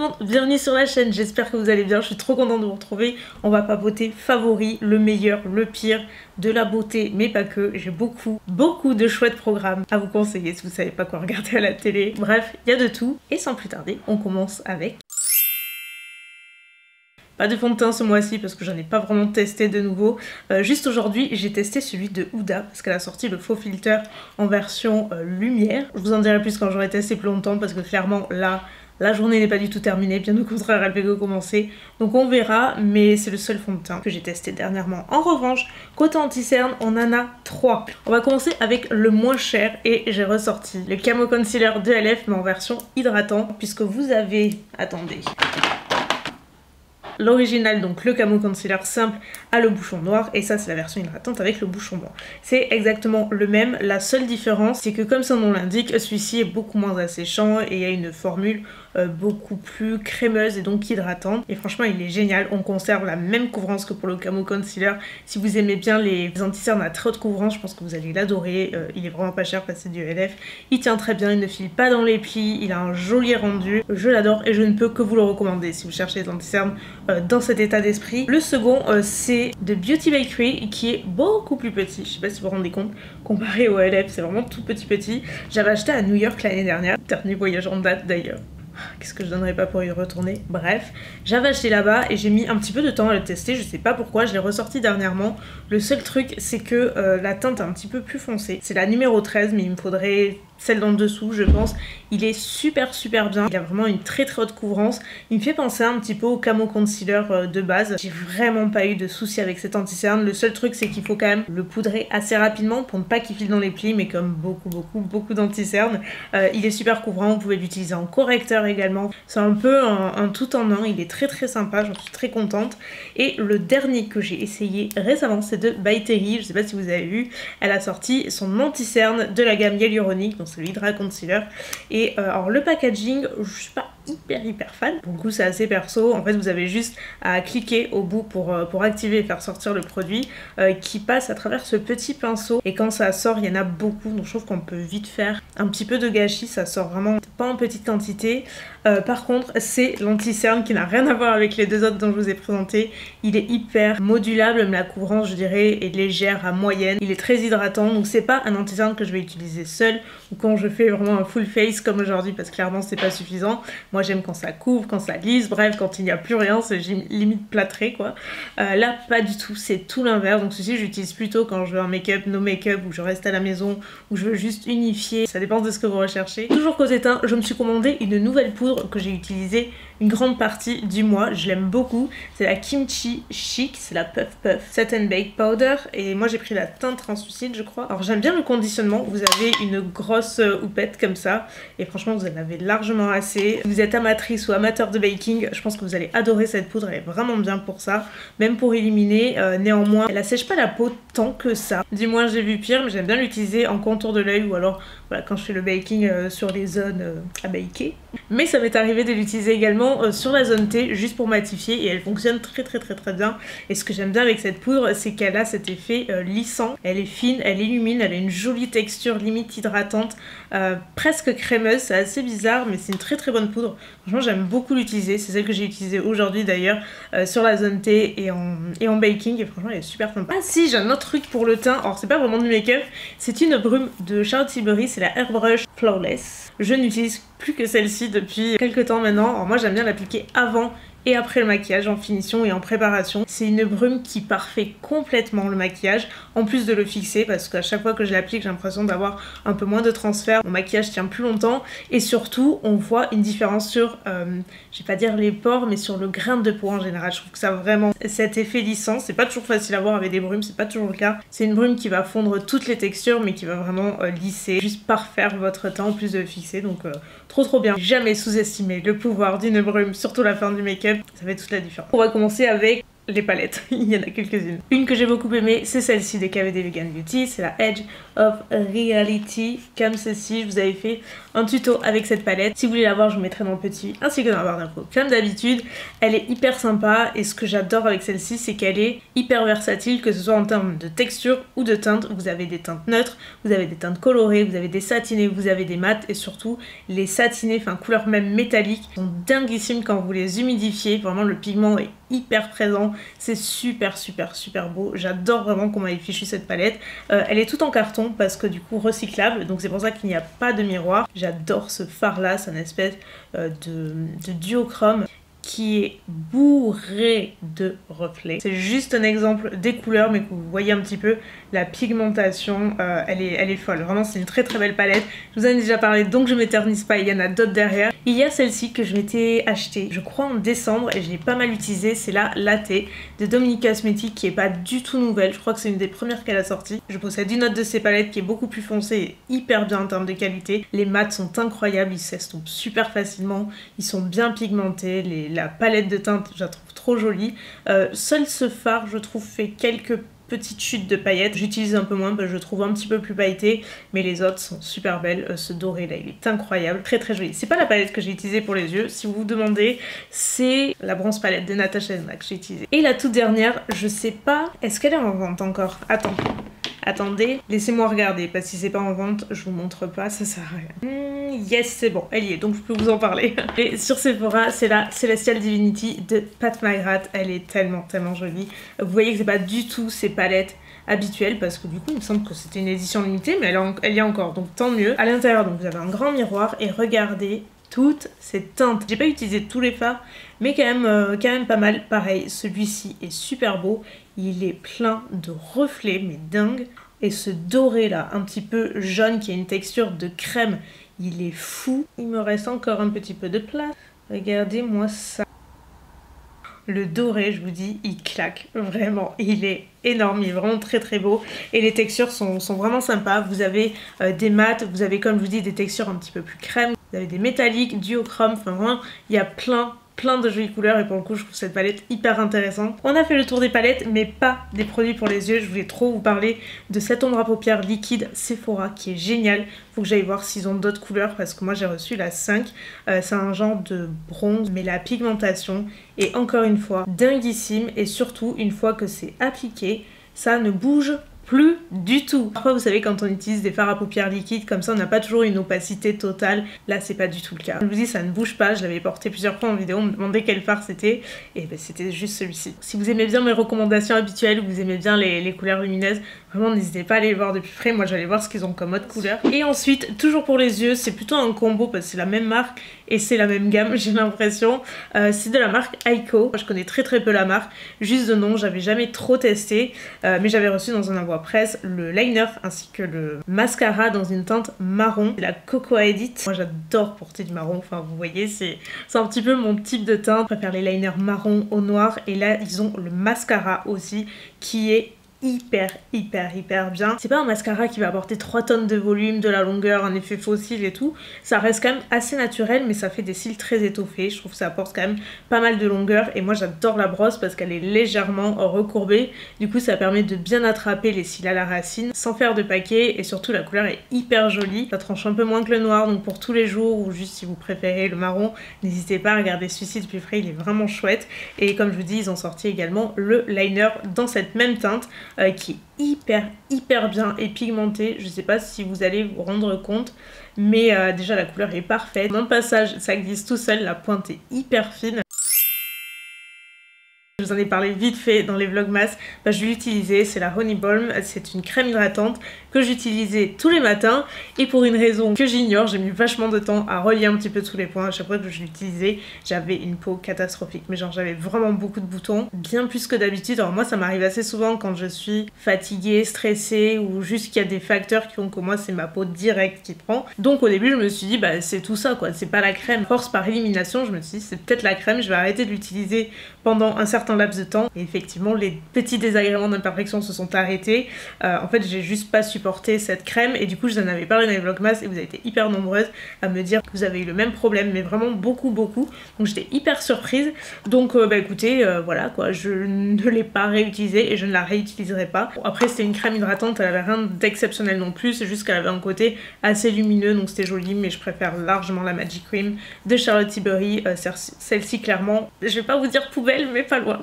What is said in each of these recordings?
monde, bienvenue sur la chaîne, j'espère que vous allez bien, je suis trop contente de vous retrouver. On va papoter favoris, le meilleur, le pire, de la beauté, mais pas que. J'ai beaucoup de chouettes programmes à vous conseiller si vous savez pas quoi regarder à la télé. Bref, il y a de tout. Et sans plus tarder, on commence avec... Pas de fond de teint ce mois-ci parce que j'en ai pas vraiment testé de nouveau. Juste aujourd'hui, j'ai testé celui de Huda parce qu'elle a sorti le faux filter en version lumière. Je vous en dirai plus quand j'aurai testé plus longtemps parce que clairement là, la journée n'est pas du tout terminée, bien au contraire elle fait que commencer. Donc on verra, mais c'est le seul fond de teint que j'ai testé dernièrement. En revanche, côté anti-cerne, on en a 3. On va commencer avec le moins cher et j'ai ressorti le Camo Concealer de LF mais en version hydratante puisque vous avez... Attendez... L'original, donc le Camo Concealer simple, a le bouchon noir et ça c'est la version hydratante avec le bouchon blanc. C'est exactement le même, la seule différence c'est que comme son nom l'indique, celui-ci est beaucoup moins asséchant et il y a une formule beaucoup plus crémeuse et donc hydratante. Et franchement il est génial, on conserve la même couvrance que pour le Camo Concealer. Si vous aimez bien les anti-cernes à très haute couvrance, je pense que vous allez l'adorer. Il est vraiment pas cher parce que c'est du LF. Il tient très bien, il ne file pas dans les plis, il a un joli rendu. Je l'adore et je ne peux que vous le recommander si vous cherchez des anti-cernes dans cet état d'esprit. Le second c'est de Beauty Bakery qui est beaucoup plus petit, je sais pas si vous vous rendez compte, comparé au LF c'est vraiment tout petit. J'avais acheté à New York l'année dernière, dernier voyage en date d'ailleurs. Qu'est-ce que je donnerais pas pour y retourner? Bref, j'avais acheté là-bas et j'ai mis un petit peu de temps à le tester, je sais pas pourquoi, je l'ai ressorti dernièrement. Le seul truc c'est que la teinte est un petit peu plus foncée. C'est la numéro 13 mais il me faudrait celle d'en dessous je pense. Il est super bien, il a vraiment une très haute couvrance. Il me fait penser un petit peu au Camo Concealer de base. J'ai vraiment pas eu de soucis avec cet anti-cerne. Le seul truc c'est qu'il faut quand même le poudrer assez rapidement pour ne pas qu'il file dans les plis, mais comme beaucoup d'anti-cernes. Il est super couvrant, vous pouvez l'utiliser en correcteur également. C'est un peu un tout en un, il est très sympa, j'en suis très contente. Et le dernier que j'ai essayé récemment c'est de By Terry, je sais pas si vous avez vu, elle a sorti son anti-cerne de la gamme Hyaluronic, donc c'est le Hydra Concealer. Et alors le packaging, je suis pas hyper fan, pour le coup c'est assez perso. En fait vous avez juste à cliquer au bout pour activer et faire sortir le produit qui passe à travers ce petit pinceau, et quand ça sort il y en a beaucoup, donc je trouve qu'on peut vite faire un petit peu de gâchis, ça sort vraiment pas en petite quantité. Par contre c'est l'anti-cerne qui n'a rien à voir avec les deux autres dont je vous ai présenté. Il est hyper modulable, même la couvrance je dirais est légère à moyenne, il est très hydratant, donc c'est pas un anti-cerne que je vais utiliser seul ou quand je fais vraiment un full face comme aujourd'hui parce que clairement c'est pas suffisant. Moi j'aime quand ça couvre, quand ça glisse, bref quand il n'y a plus rien, c'est limite plâtré quoi. Là pas du tout, c'est tout l'inverse, donc ceci j'utilise plutôt quand je veux un make-up, no make-up, ou je reste à la maison, ou je veux juste unifier, ça dépend de ce que vous recherchez. Toujours côté teint, je me suis commandé une nouvelle poudre que j'ai utilisée une grande partie du mois, je l'aime beaucoup, c'est la Kimchi Chic, c'est la Puff Puff Satin Bake Powder, et moi j'ai pris la teinte translucide je crois. Alors j'aime bien le conditionnement, vous avez une grosse houppette comme ça, et franchement vous en avez largement assez. Vous êtes amatrice ou amateur de baking, je pense que vous allez adorer cette poudre, elle est vraiment bien pour ça, même pour éliminer. Néanmoins elle assèche pas la peau tant que ça, du moins j'ai vu pire, mais j'aime bien l'utiliser en contour de l'œil ou alors voilà, quand je fais le baking sur les zones à baker. Mais ça m'est arrivé de l'utiliser également sur la zone T juste pour matifier, et elle fonctionne très bien. Et ce que j'aime bien avec cette poudre c'est qu'elle a cet effet lissant, elle est fine, elle illumine, elle a une jolie texture limite hydratante, presque crémeuse, c'est assez bizarre mais c'est une très bonne poudre. Franchement j'aime beaucoup l'utiliser, c'est celle que j'ai utilisée aujourd'hui d'ailleurs sur la zone T et en baking, et franchement elle est super sympa. Ah si, j'ai un autre truc pour le teint, alors c'est pas vraiment du make-up, c'est une brume de Charlotte Tilbury, c'est la Airbrush Flawless. Je n'utilise plus que celle-ci depuis quelques temps maintenant. Alors moi j'aime bien l'appliquer avant et après le maquillage, en finition et en préparation. C'est une brume qui parfait complètement le maquillage, en plus de le fixer, parce qu'à chaque fois que je l'applique j'ai l'impression d'avoir un peu moins de transfert, mon maquillage tient plus longtemps, et surtout on voit une différence sur, je vais pas dire les pores, mais sur le grain de peau en général. Je trouve que ça a vraiment cet effet lissant, c'est pas toujours facile à voir avec des brumes, c'est pas toujours le cas. C'est une brume qui va fondre toutes les textures, mais qui va vraiment lisser, juste parfaire votre teint en plus de le fixer, donc trop bien. Jamais sous-estimer le pouvoir d'une brume, surtout la fin du make-up, ça fait toute la différence. On va commencer avec les palettes, il y en a quelques-unes. Une que j'ai beaucoup aimée, c'est celle-ci de KVD Vegan Beauty, c'est la Edge of Reality, comme ceci. Je vous avais fait un tuto avec cette palette. Si vous voulez la voir, je vous mettrai dans le petit ainsi que dans la barre d'infos. Comme d'habitude, elle est hyper sympa et ce que j'adore avec celle-ci, c'est qu'elle est hyper versatile, que ce soit en termes de texture ou de teinte. Vous avez des teintes neutres, vous avez des teintes colorées, vous avez des satinés, vous avez des mats et surtout les satinés, enfin couleurs même métalliques, sont dinguissimes quand vous les humidifiez. Vraiment, le pigment est hyper présent, c'est super beau. J'adore vraiment qu'on m'ait fichu cette palette. Elle est toute en carton parce que du coup recyclable, donc c'est pour ça qu'il n'y a pas de miroir. J'adore ce fard là, c'est une espèce de duochrome qui est bourré de reflets. C'est juste un exemple des couleurs, mais que vous voyez un petit peu la pigmentation, elle est folle. Vraiment, c'est une très belle palette. Je vous en ai déjà parlé, donc je m'éternise pas, il y en a d'autres derrière. Il y a celle-ci que je m'étais achetée, je crois en décembre, et je l'ai pas mal utilisée, c'est la Latte de Dominique Cosmetics, qui est pas du tout nouvelle. Je crois que c'est une des premières qu'elle a sorti. Je possède une autre de ces palettes qui est beaucoup plus foncée et hyper bien en termes de qualité. Les mats sont incroyables, ils s'estompent super facilement, ils sont bien pigmentés, la palette de teinte, je la trouve trop jolie. Seul ce fard, je trouve, fait quelques petites chutes de paillettes. J'utilise un peu moins, parce que je trouve un petit peu plus pailleté, mais les autres sont super belles. Ce doré là, il est incroyable, très joli. C'est pas la palette que j'ai utilisée pour les yeux, si vous vous demandez, c'est la bronze palette de Natasha Denona que j'ai utilisée. Et la toute dernière, je sais pas, est-ce qu'elle est en vente encore? Attendez, laissez-moi regarder, parce que si c'est pas en vente, je vous montre pas, ça sert à rien. Yes, c'est bon, elle y est, donc je peux vous en parler. Et sur Sephora, c'est la Celestial Divinity de Pat McGrath. Elle est tellement jolie. Vous voyez que c'est pas du tout ces palettes habituelles, parce que du coup, il me semble que c'était une édition limitée, mais elle y est encore, donc tant mieux. À l'intérieur, donc vous avez un grand miroir, et regardez toutes ces teintes. J'ai pas utilisé tous les fards, mais quand même pas mal. Pareil, celui-ci est super beau. Il est plein de reflets, mais dingue. Et ce doré là, un petit peu jaune, qui a une texture de crème, il est fou. Il me reste encore un petit peu de place. Regardez-moi ça. Le doré, je vous dis, il claque, vraiment, il est énorme, il est vraiment très beau et les textures sont vraiment sympas. Vous avez des mats, vous avez, comme je vous dis, des textures un petit peu plus crème, vous avez des métalliques, duochrome, enfin vraiment, il y a plein de jolies couleurs et pour le coup je trouve cette palette hyper intéressante. On a fait le tour des palettes mais pas des produits pour les yeux. Je voulais trop vous parler de cet ombre à paupières liquide Sephora qui est génial. Faut que j'aille voir s'ils ont d'autres couleurs parce que moi j'ai reçu la 5. C'est un genre de bronze mais la pigmentation est encore une fois dinguissime et surtout une fois que c'est appliqué ça ne bouge plus du tout. Parfois vous savez quand on utilise des fards à paupières liquides comme ça on n'a pas toujours une opacité totale, là c'est pas du tout le cas. Je vous dis ça ne bouge pas, je l'avais porté plusieurs fois en vidéo, on me demandait quel fard c'était et ben c'était juste celui-ci. Si vous aimez bien mes recommandations habituelles, vous aimez bien les couleurs lumineuses, vraiment n'hésitez pas à aller les voir de plus près, moi j'allais voir ce qu'ils ont comme autre couleur. Et ensuite toujours pour les yeux, c'est plutôt un combo parce que c'est la même marque et c'est la même gamme j'ai l'impression, c'est de la marque Aiko. Je connais très peu la marque, juste de nom, j'avais jamais trop testé mais j'avais reçu dans un envoi presse le liner ainsi que le mascara dans une teinte marron, c'est la Cocoa Edit. Moi j'adore porter du marron, enfin vous voyez c'est un petit peu mon type de teinte, je préfère les liners marron au noir et là ils ont le mascara aussi qui est hyper bien. C'est pas un mascara qui va apporter 3 tonnes de volume, de la longueur, un effet fossile et tout. Ça reste quand même assez naturel mais ça fait des cils très étoffés. Je trouve que ça apporte quand même pas mal de longueur et moi j'adore la brosse parce qu'elle est légèrement recourbée. Du coup ça permet de bien attraper les cils à la racine sans faire de paquet et surtout la couleur est hyper jolie. Ça tranche un peu moins que le noir donc pour tous les jours ou juste si vous préférez le marron, n'hésitez pas à regarder celui-ci de plus près, il est vraiment chouette. Et comme je vous dis ils ont sorti également le liner dans cette même teinte qui est hyper bien et pigmenté. Je sais pas si vous allez vous rendre compte mais déjà la couleur est parfaite. Dans le passage ça glisse tout seul, la pointe est hyper fine. Je vous en ai parlé vite fait dans les vlogmas, je vais l'utiliser, c'est la Honey Balm, c'est une crème hydratante que j'utilisais tous les matins et pour une raison que j'ignore, j'ai mis vachement de temps à relier un petit peu tous les points. À chaque fois que je l'utilisais, j'avais une peau catastrophique, mais genre j'avais vraiment beaucoup de boutons, bien plus que d'habitude. Alors moi ça m'arrive assez souvent quand je suis fatiguée, stressée ou juste qu'il y a des facteurs qui font que moi c'est ma peau directe qui prend. Donc au début je me suis dit c'est tout ça quoi, c'est pas la crème. Force par élimination, je me suis dit c'est peut-être la crème, je vais arrêter de l'utiliser pendant un certain laps de temps. Et effectivement, les petits désagréments d'imperfection se sont arrêtés. En fait, j'ai juste pas supporté cette crème et du coup, je vous en avais parlé dans les vlogmas et vous avez été hyper nombreuses à me dire que vous avez eu le même problème, mais vraiment beaucoup. Donc j'étais hyper surprise. Donc bah écoutez, voilà quoi, je ne l'ai pas réutilisée et je ne la réutiliserai pas. Bon, après, c'était une crème hydratante, elle avait rien d'exceptionnel non plus, c'est juste qu'elle avait un côté assez lumineux, donc c'était joli, mais je préfère largement la Magic Cream de Charlotte Tilbury. Celle-ci, clairement, je vais pas vous dire poubelle, mais pas loin.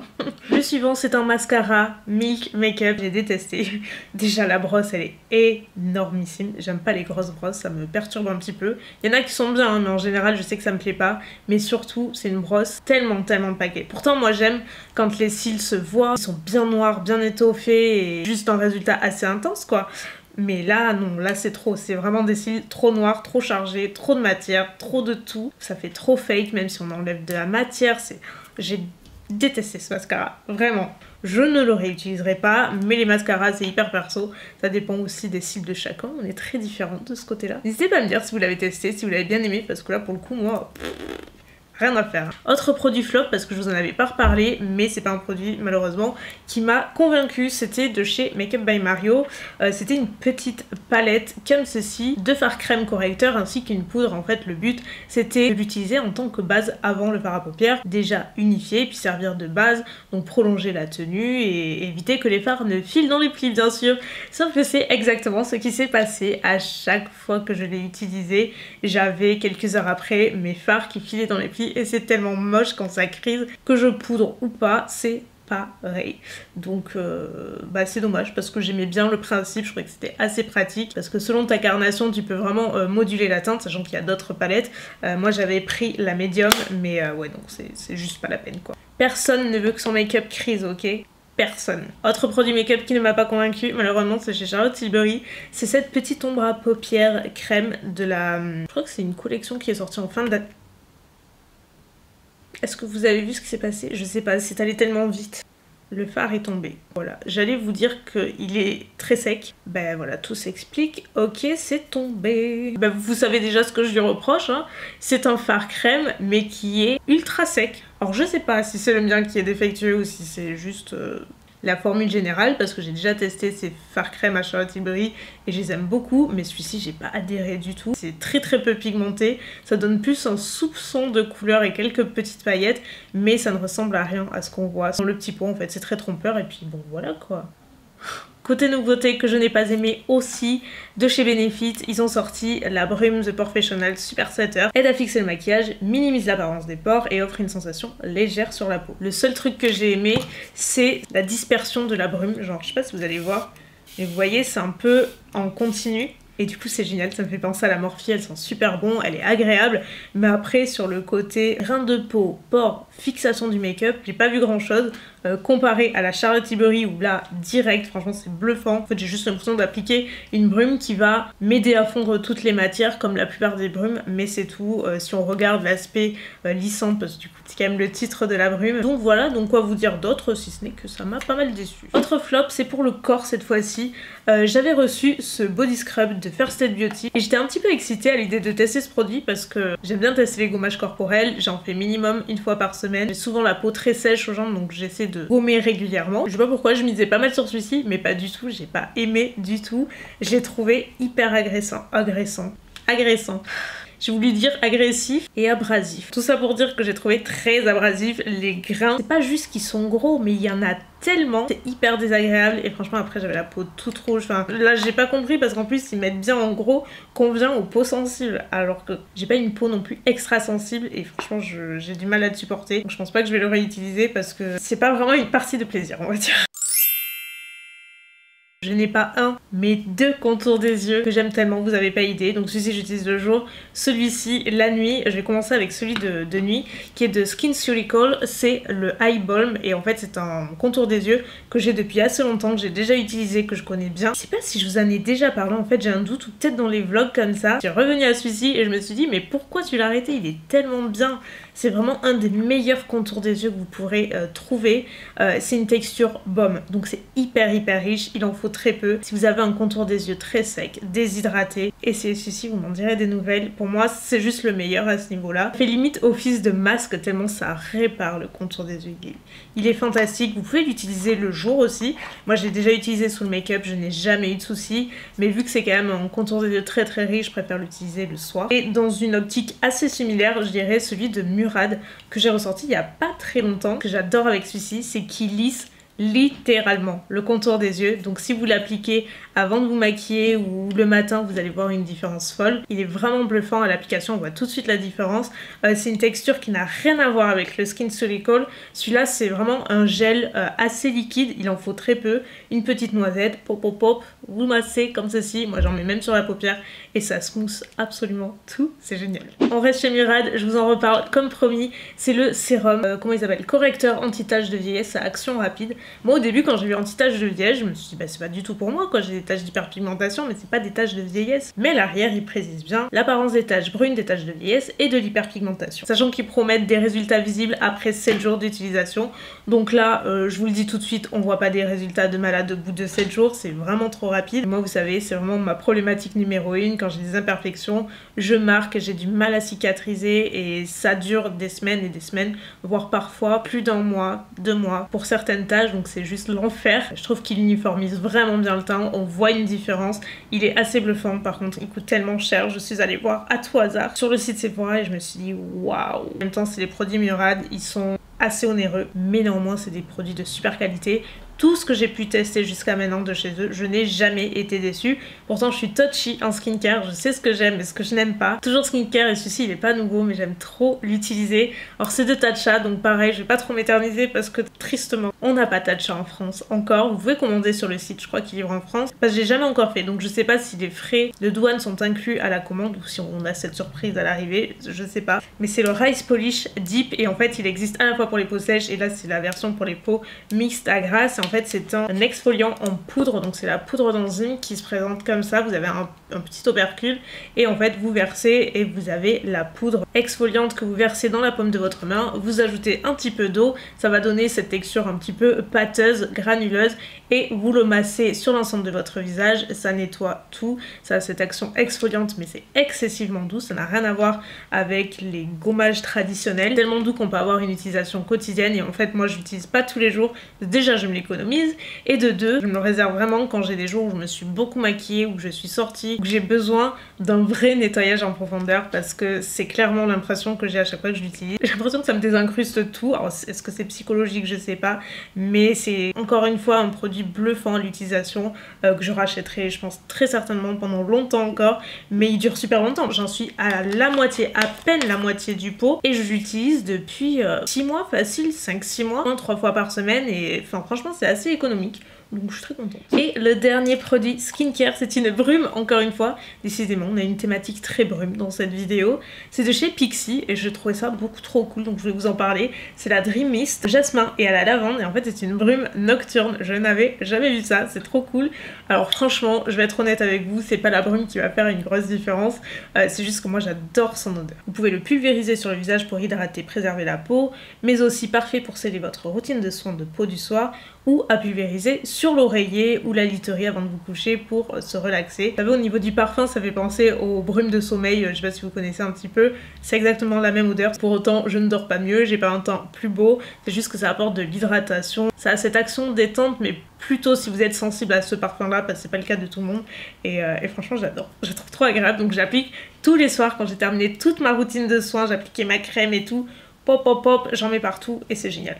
Le suivant, c'est un mascara Milk Makeup. J'ai détesté. Déjà, la brosse, elle est énormissime. J'aime pas les grosses brosses, ça me perturbe un petit peu. Il y en a qui sont bien, hein, mais en général, je sais que ça me plaît pas. Mais surtout, c'est une brosse tellement paquet. Pourtant, moi, j'aime quand les cils se voient, ils sont bien noirs, bien étoffés et juste un résultat assez intense, quoi. Mais là, non, là c'est trop, c'est vraiment des cils trop noirs, trop chargés, trop de matière, trop de tout. Ça fait trop fake, même si on enlève de la matière, j'ai détesté ce mascara, vraiment. Je ne le réutiliserai pas, mais les mascaras c'est hyper perso, ça dépend aussi des cils de chacun, on est très différents de ce côté-là. N'hésitez pas à me dire si vous l'avez testé, si vous l'avez bien aimé, parce que là pour le coup, moi... rien à faire. Autre produit flop, parce que je vous en avais pas reparlé, mais c'est pas un produit malheureusement qui m'a convaincue, c'était de chez Makeup by Mario. C'était une petite palette comme ceci, de fard crème correcteur ainsi qu'une poudre. En fait le but c'était de l'utiliser en tant que base avant le fard à paupières, déjà unifié, puis servir de base, donc prolonger la tenue et éviter que les fards ne filent dans les plis bien sûr. Sauf que c'est exactement ce qui s'est passé à chaque fois que je l'ai utilisé. J'avais quelques heures après mes fards qui filaient dans les plis et c'est tellement moche quand ça crise que je poudre ou pas, c'est pareil. Donc bah c'est dommage parce que j'aimais bien le principe, je trouvais que c'était assez pratique parce que selon ta carnation tu peux vraiment moduler la teinte, sachant qu'il y a d'autres palettes. Moi j'avais pris la médium mais ouais donc c'est juste pas la peine quoi. Personne ne veut que son make-up crise, ok? Personne. Autre produit make-up qui ne m'a pas convaincu, malheureusement c'est chez Charlotte Tilbury, c'est cette petite ombre à paupières crème de la... Je crois que c'est une collection qui est sortie en fin de... Est-ce que vous avez vu ce qui s'est passé? Je sais pas, c'est allé tellement vite. Le fard est tombé. Voilà, j'allais vous dire qu'il est très sec. Ben voilà, tout s'explique. Ok, c'est tombé. Ben vous savez déjà ce que je lui reproche. Hein. C'est un fard crème, mais qui est ultra sec. Alors je sais pas si c'est le mien qui est défectueux ou si c'est juste... la formule générale parce que j'ai déjà testé ces fards crème à Charlotte Tilbury et je les aime beaucoup, mais celui-ci j'ai pas adhéré du tout. C'est très peu pigmenté, ça donne plus un soupçon de couleur et quelques petites paillettes, mais ça ne ressemble à rien à ce qu'on voit sur le petit pot en fait, c'est très trompeur et puis bon voilà quoi. Côté nouveauté que je n'ai pas aimé aussi, de chez Benefit, ils ont sorti la brume The Professional Super Setter. Aide à fixer le maquillage, minimise l'apparence des pores et offre une sensation légère sur la peau. Le seul truc que j'ai aimé, c'est la dispersion de la brume. Genre, je sais pas si vous allez voir, mais vous voyez, c'est un peu en continu. Et du coup c'est génial, ça me fait penser à la Morphe, elle sent super bon, elle est agréable. Mais après sur le côté grain de peau, pores, fixation du make-up, j'ai pas vu grand chose. Comparé à la Charlotte Tilbury où là direct, franchement c'est bluffant. En fait j'ai juste l'impression d'appliquer une brume qui va m'aider à fondre toutes les matières comme la plupart des brumes, mais c'est tout. Si on regarde l'aspect lissant, parce que du coup c'est quand même le titre de la brume. Donc voilà, donc quoi vous dire d'autre si ce n'est que ça m'a pas mal déçu. Autre flop, c'est pour le corps cette fois-ci. J'avais reçu ce body scrub de First Aid Beauty et j'étais un petit peu excitée à l'idée de tester ce produit parce que j'aime bien tester les gommages corporels. J'en fais minimum une fois par semaine. J'ai souvent la peau très sèche aux jambes donc j'essaie de gommer régulièrement. Je sais pas pourquoi je misais pas mal sur celui-ci, mais pas du tout, j'ai pas aimé du tout. J'ai trouvé hyper agressant. J'ai voulu dire agressif et abrasif. Tout ça pour dire que j'ai trouvé très abrasif. Les grains, c'est pas juste qu'ils sont gros, mais il y en a tellement. C'est hyper désagréable et franchement après j'avais la peau toute rouge. Enfin là j'ai pas compris parce qu'en plus ils mettent bien en gros convient aux peaux sensibles. Alors que j'ai pas une peau non plus extra sensible et franchement j'ai du mal à le supporter. Donc je pense pas que je vais le réutiliser parce que c'est pas vraiment une partie de plaisir on va dire. Je n'ai pas un, mais deux contours des yeux que j'aime tellement, vous avez pas idée. Donc celui-ci j'utilise le jour, celui-ci la nuit. Je vais commencer avec celui de nuit qui est de Skin Surgical, c'est le Eye Balm et en fait c'est un contour des yeux que j'ai depuis assez longtemps, que j'ai déjà utilisé, que je connais bien. Je sais pas si je vous en ai déjà parlé, en fait j'ai un doute ou peut-être dans les vlogs comme ça. J'ai revenu à celui-ci et je me suis dit mais pourquoi tu l'as arrêté, il est tellement bien. c'est vraiment un des meilleurs contours des yeux que vous pourrez trouver. C'est une texture baume, donc c'est hyper riche, il en faut très peu. Si vous avez un contour des yeux très sec, déshydraté, essayez celui-ci, vous m'en direz des nouvelles. Pour moi, c'est juste le meilleur à ce niveau-là. Il fait limite office de masque tellement ça répare le contour des yeux. Il est fantastique, vous pouvez l'utiliser le jour aussi. Moi, je l'ai déjà utilisé sous le make-up, je n'ai jamais eu de soucis, mais vu que c'est quand même un contour des yeux très riche, je préfère l'utiliser le soir. Et dans une optique assez similaire, je dirais celui de Murad, que j'ai ressorti il y a pas très longtemps, que j'adore avec celui-ci, c'est qu'il lisse littéralement le contour des yeux. Donc si vous l'appliquez avant de vous maquiller ou le matin, vous allez voir une différence folle. Il est vraiment bluffant à l'application, on voit tout de suite la différence. C'est une texture qui n'a rien à voir avec le Skin Solical. Celui-là c'est vraiment un gel assez liquide, il en faut très peu. Une petite noisette, pop pop pop, vous massez comme ceci. Moi j'en mets même sur la paupière et ça smooth absolument tout, c'est génial. On reste chez Murad, je vous en reparle comme promis. C'est le sérum, comment il s'appelle, correcteur anti-tache de vieillesse à action rapide. Moi au début quand j'ai vu anti-tache de vieillesse, je me suis dit bah c'est pas du tout pour moi quoi, j'ai des taches d'hyperpigmentation mais c'est pas des taches de vieillesse. Mais l'arrière il précise bien l'apparence des taches brunes, des taches de vieillesse et de l'hyperpigmentation. Sachant qu'ils promettent des résultats visibles après 7 jours d'utilisation. Donc là je vous le dis tout de suite, on voit pas des résultats de malade au bout de 7 jours, c'est vraiment trop rapide. Moi vous savez c'est vraiment ma problématique numéro 1, quand j'ai des imperfections, je marque, j'ai du mal à cicatriser et ça dure des semaines et des semaines, voire parfois plus d'un mois, 2 mois pour certaines tâches. Donc c'est juste l'enfer. Je trouve qu'il uniformise vraiment bien le teint, on voit une différence. Il est assez bluffant, par contre il coûte tellement cher. Je suis allée voir à tout hasard sur le site Sephora et je me suis dit waouh. En même temps c'est les produits Murad, ils sont assez onéreux, mais néanmoins c'est des produits de super qualité. Tout ce que j'ai pu tester jusqu'à maintenant de chez eux, je n'ai jamais été déçue. Pourtant je suis touchy en skincare, je sais ce que j'aime et ce que je n'aime pas. Toujours skincare et celui-ci il est pas nouveau mais j'aime trop l'utiliser. Alors c'est de Tatcha, donc pareil je vais pas trop m'éterniser parce que tristement on n'a pas Tatcha en France encore. Vous pouvez commander sur le site, je crois qu'il livre en France, parce que j'ai jamais encore fait, donc je sais pas si les frais de douane sont inclus à la commande ou si on a cette surprise à l'arrivée, je sais pas. Mais c'est le Rice Polish Deep et en fait il existe à la fois pour les peaux sèches et là c'est la version pour les peaux mixtes à grasse. En fait c'est un exfoliant en poudre, donc c'est la poudre d'enzyme qui se présente comme ça. Vous avez un petit opercule et en fait vous versez et vous avez la poudre exfoliante que vous versez dans la paume de votre main. Vous ajoutez un petit peu d'eau, ça va donner cette texture un petit peu pâteuse, granuleuse et vous le massez sur l'ensemble de votre visage. Ça nettoie tout, ça a cette action exfoliante mais c'est excessivement doux, ça n'a rien à voir avec les gommages traditionnels. Tellement doux qu'on peut avoir une utilisation quotidienne et en fait moi je l'utilise pas tous les jours. Déjà je me l'économise et de deux je me le réserve vraiment quand j'ai des jours où je me suis beaucoup maquillée, où je suis sortie, où j'ai besoin d'un vrai nettoyage en profondeur parce que c'est clairement l'impression que j'ai à chaque fois que je l'utilise. J'ai l'impression que ça me désincruste tout. Alors est-ce que c'est psychologique, je sais pas, mais c'est encore une fois un produit bluffant à l'utilisation que je rachèterai je pense très certainement pendant longtemps encore, mais il dure super longtemps. J'en suis à la moitié, à peine la moitié du pot et je l'utilise depuis 6 mois facile, 5-6 mois, 3 fois par semaine et enfin franchement c'est assez économique. Donc je suis très contente. Et le dernier produit skincare, c'est une brume, encore une fois. Décidément, on a une thématique très brume dans cette vidéo. C'est de chez Pixi et je trouvais ça beaucoup trop cool, donc je voulais vous en parler. C'est la Dream Mist jasmin et à la lavande et en fait c'est une brume nocturne. Je n'avais jamais vu ça, c'est trop cool. Alors franchement, je vais être honnête avec vous, c'est pas la brume qui va faire une grosse différence. C'est juste que moi j'adore son odeur. Vous pouvez le pulvériser sur le visage pour hydrater, préserver la peau, mais aussi parfait pour sceller votre routine de soins de peau du soir ou à pulvériser sur l'oreiller ou la literie avant de vous coucher pour se relaxer. Vous savez, au niveau du parfum, ça fait penser aux brumes de sommeil, je sais pas si vous connaissez un petit peu, c'est exactement la même odeur. Pour autant, je ne dors pas mieux, j'ai pas un teint plus beau, c'est juste que ça apporte de l'hydratation. Ça a cette action détente, mais plutôt si vous êtes sensible à ce parfum-là, parce que c'est pas le cas de tout le monde. Et franchement, j'adore. Je le trouve trop agréable, donc j'applique tous les soirs quand j'ai terminé toute ma routine de soins, j'appliquais ma crème et tout. Pop, pop, pop, j'en mets partout et c'est génial.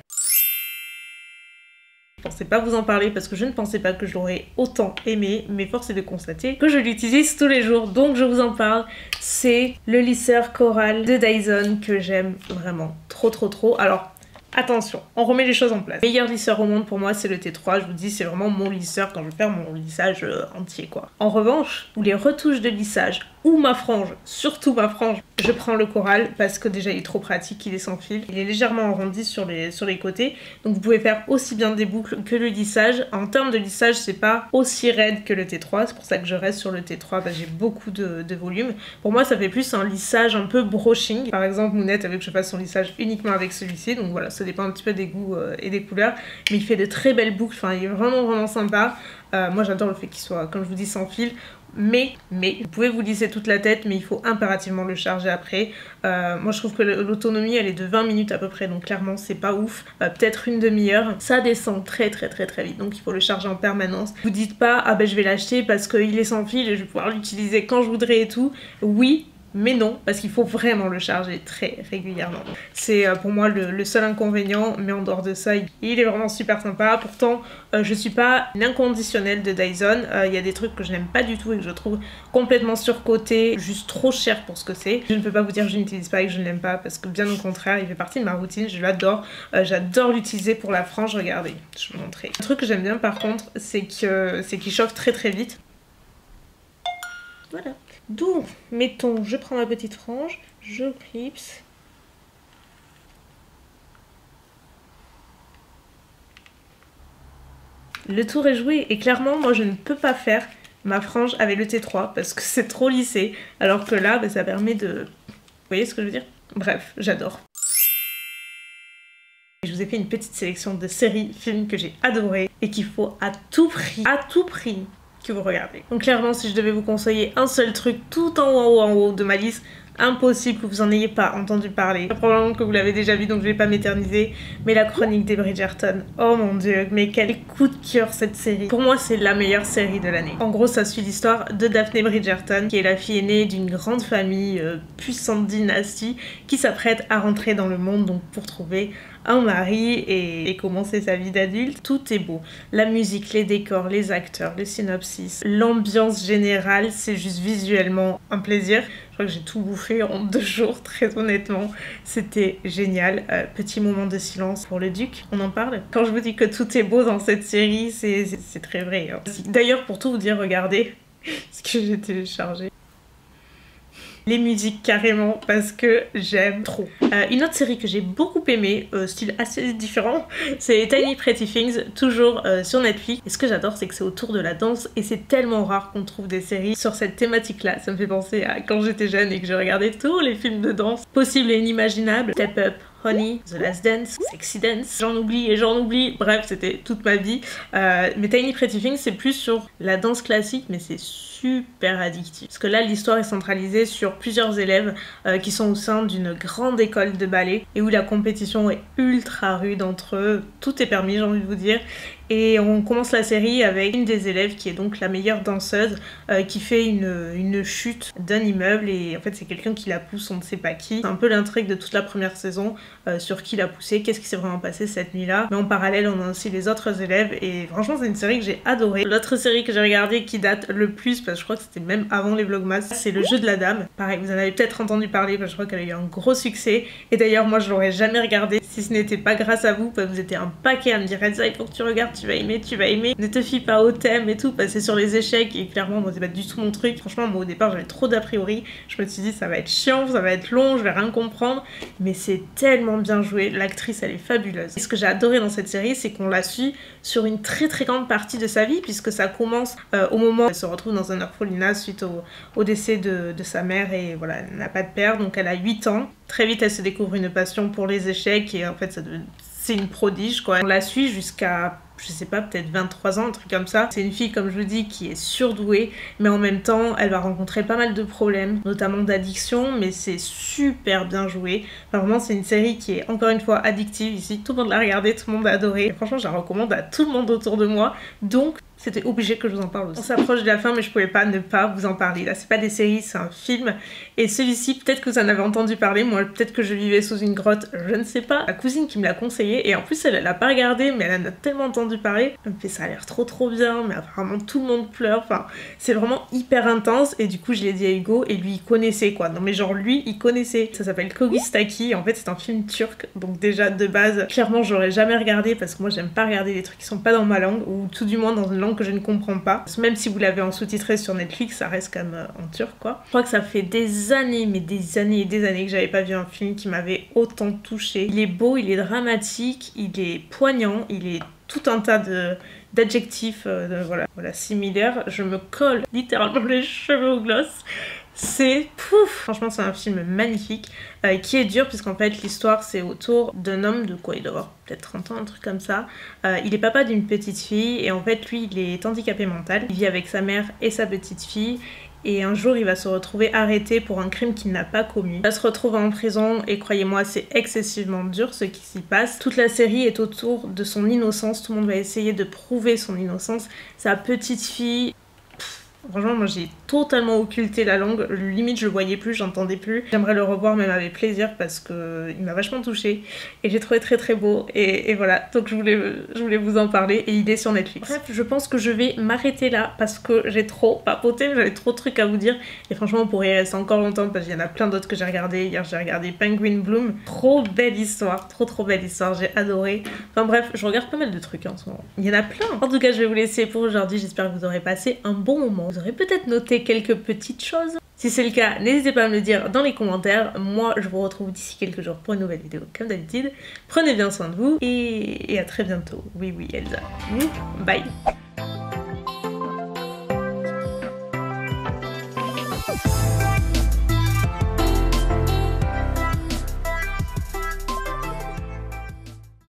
Je pensais pas vous en parler parce que je ne pensais pas que je l'aurais autant aimé, mais force est de constater que je l'utilise tous les jours, donc je vous en parle. C'est le lisseur Coral de Dyson que j'aime vraiment trop. Alors attention, on remet les choses en place. Le meilleur lisseur au monde pour moi c'est le T3, je vous dis c'est vraiment mon lisseur quand je veux faire mon lissage entier quoi. En revanche, pour les retouches de lissage ou ma frange, surtout ma frange, je prends le coral parce que déjà il est trop pratique, il est sans fil, il est légèrement arrondi sur les côtés, donc vous pouvez faire aussi bien des boucles que le lissage. En termes de lissage, c'est pas aussi raide que le T3, c'est pour ça que je reste sur le T3, j'ai beaucoup de volume. Pour moi ça fait plus un lissage un peu brushing. Par exemple Mounette avait que je fasse son lissage uniquement avec celui-ci, donc voilà, ça dépend un petit peu des goûts et des couleurs, mais il fait de très belles boucles, enfin il est vraiment sympa. Moi j'adore le fait qu'il soit, comme je vous dis, sans fil. Mais, vous pouvez vous lisser toute la tête, mais il faut impérativement le charger après. Moi je trouve que l'autonomie elle est de 20 minutes à peu près, donc clairement c'est pas ouf. Peut-être une demi-heure. Ça descend très vite, donc il faut le charger en permanence. Vous dites pas, ah ben je vais l'acheter parce qu'il est sans fil et je vais pouvoir l'utiliser quand je voudrais et tout. Oui, mais non, parce qu'il faut vraiment le charger très régulièrement. C'est pour moi le seul inconvénient, mais en dehors de ça, il est vraiment super sympa. Pourtant, je suis pas une inconditionnelle de Dyson. Il y a des trucs que je n'aime pas du tout et que je trouve complètement surcotés, juste trop cher pour ce que c'est. Je ne peux pas vous dire que je n'utilise pas et que je ne l'aime pas, parce que bien au contraire, il fait partie de ma routine, je l'adore. J'adore l'utiliser pour la frange, regardez, je vais vous montrer. Un truc que j'aime bien par contre, c'est qu'il chauffe très vite. Voilà. Donc, mettons, je prends ma petite frange, je clipse. Le tour est joué et clairement, moi je ne peux pas faire ma frange avec le T3 parce que c'est trop lissé. Alors que là, ça permet de... Vous voyez ce que je veux dire? Bref, j'adore. Je vous ai fait une petite sélection de séries, films que j'ai adorés et qu'il faut à tout prix que vous regardez. Donc clairement, si je devais vous conseiller un seul truc tout en haut de ma liste, impossible que vous en ayez pas entendu parler. Probablement que vous l'avez déjà vu, donc je vais pas m'éterniser, mais la chronique des Bridgerton. Oh mon dieu, mais quel coup de cœur cette série. Pour moi, c'est la meilleure série de l'année. En gros, ça suit l'histoire de Daphne Bridgerton, qui est la fille aînée d'une grande famille, puissante dynastie, qui s'apprête à rentrer dans le monde donc pour trouver un mari et commencer sa vie d'adulte. Tout est beau. La musique, les décors, les acteurs, le synopsis, l'ambiance générale, c'est juste visuellement un plaisir. Je crois que j'ai tout bouffé en 2 jours, très honnêtement. C'était génial. Petit moment de silence pour le duc, on en parle. Quand je vous dis que tout est beau dans cette série, c'est très vrai. Hein. D'ailleurs, pour tout vous dire, regardez ce que j'ai téléchargé. Les musiques carrément parce que j'aime trop. Une autre série que j'ai beaucoup aimée, style assez différent, c'est Tiny Pretty Things, toujours sur Netflix. Et ce que j'adore, c'est que c'est autour de la danse et c'est tellement rare qu'on trouve des séries sur cette thématique-là. Ça me fait penser à quand j'étais jeune et que je regardais tous les films de danse possibles et inimaginables. Step Up, Honey, The Last Dance, Sexy Dance, j'en oublie et j'en oublie, bref c'était toute ma vie. Mais Tiny Pretty Things c'est plus sur la danse classique mais c'est super addictif. Parce que là l'histoire est centralisée sur plusieurs élèves qui sont au sein d'une grande école de ballet et où la compétition est ultra rude entre eux, tout est permis j'ai envie de vous dire. Et on commence la série avec une des élèves qui est donc la meilleure danseuse qui fait une chute d'un immeuble et en fait c'est quelqu'un qui la pousse, on ne sait pas qui. C'est un peu l'intrigue de toute la première saison sur qui l'a poussé, qu'est-ce qui s'est vraiment passé cette nuit-là. Mais en parallèle on a aussi les autres élèves et franchement c'est une série que j'ai adorée. L'autre série que j'ai regardée qui date le plus, parce que je crois que c'était même avant les vlogmas, c'est Le Jeu de la Dame. Pareil, vous en avez peut-être entendu parler parce que je crois qu'elle a eu un gros succès et d'ailleurs moi je l'aurais jamais regardé si ce n'était pas grâce à vous, parce que vous étiez un paquet à me dire Elsa il faut que tu regardes, tu vas aimer, ne te fie pas au thème et tout, parce que c'est sur les échecs et clairement moi c'est pas du tout mon truc. Franchement moi au départ j'avais trop d'a priori, je me suis dit ça va être chiant, ça va être long, je vais rien comprendre, mais c'est tellement bien joué, l'actrice elle est fabuleuse. Et ce que j'ai adoré dans cette série c'est qu'on la suit sur une très grande partie de sa vie, puisque ça commence au moment où elle se retrouve dans un orphelinat suite au décès de sa mère et voilà elle n'a pas de père, donc elle a 8 ans. Très vite elle se découvre une passion pour les échecs et en fait c'est une prodige quoi. On la suit jusqu'à je sais pas, peut-être 23 ans, un truc comme ça. C'est une fille, comme je vous dis, qui est surdouée, mais en même temps, elle va rencontrer pas mal de problèmes, notamment d'addiction, mais c'est super bien joué. Enfin, vraiment, c'est une série qui est, encore une fois, addictive ici. Tout le monde l'a regardée, tout le monde l'a adoré. Et franchement, je la recommande à tout le monde autour de moi. Donc, c'était obligé que je vous en parle aussi. On s'approche de la fin, mais je pouvais pas ne pas vous en parler. Là, c'est pas des séries, c'est un film. Et celui-ci, peut-être que vous en avez entendu parler. Moi, peut-être que je vivais sous une grotte, je ne sais pas. Ma cousine qui me l'a conseillé, et en plus, elle l'a pas regardé, mais elle en a tellement entendu parler. Elle me fait ça a l'air trop bien, mais apparemment tout le monde pleure. Enfin, c'est vraiment hyper intense. Et du coup, je l'ai dit à Hugo, et lui, il connaissait quoi. Non, mais genre, lui, il connaissait. Ça s'appelle Kogistaki. En fait, c'est un film turc. Donc, déjà, de base, clairement, j'aurais jamais regardé parce que moi, j'aime pas regarder des trucs qui sont pas dans ma langue, ou tout du moins dans une langue langue que je ne comprends pas. Même si vous l'avez en sous-titré sur Netflix, ça reste quand même en turc quoi. Je crois que ça fait des années, mais des années et des années que j'avais pas vu un film qui m'avait autant touchée. Il est beau, il est dramatique, il est poignant, il est tout un tas d'adjectifs voilà, similaires. Je me colle littéralement les cheveux au gloss. C'est pouf. Franchement c'est un film magnifique qui est dur puisqu'en fait l'histoire c'est autour d'un homme de quoi, il doit avoir peut-être 30 ans, un truc comme ça. Il est papa d'une petite fille et en fait lui il est handicapé mental. Il vit avec sa mère et sa petite fille. Et un jour, il va se retrouver arrêté pour un crime qu'il n'a pas commis. Il va se retrouver en prison et croyez-moi, c'est excessivement dur ce qui s'y passe. Toute la série est autour de son innocence. Tout le monde va essayer de prouver son innocence. Sa petite fille... Franchement, moi j'ai totalement occulté la langue, limite je le voyais plus, j'entendais plus. J'aimerais le revoir même avec plaisir parce que il m'a vachement touchée et j'ai trouvé très très beau et voilà, donc je voulais vous en parler et il est sur Netflix. Bref, je pense que je vais m'arrêter là parce que j'ai trop papoté, j'avais trop de trucs à vous dire et franchement on pourrait y rester encore longtemps parce qu'il y en a plein d'autres que j'ai regardé. Hier j'ai regardé Penguin Bloom, trop belle histoire, trop belle histoire, j'ai adoré. Enfin bref, je regarde pas mal de trucs en ce moment, il y en a plein. En tout cas je vais vous laisser pour aujourd'hui, j'espère que vous aurez passé un bon moment. Vous aurez peut-être noté quelques petites choses. Si c'est le cas, n'hésitez pas à me le dire dans les commentaires. Moi, je vous retrouve d'ici quelques jours pour une nouvelle vidéo comme d'habitude. Prenez bien soin de vous et à très bientôt. Oui, Elsa. Bye.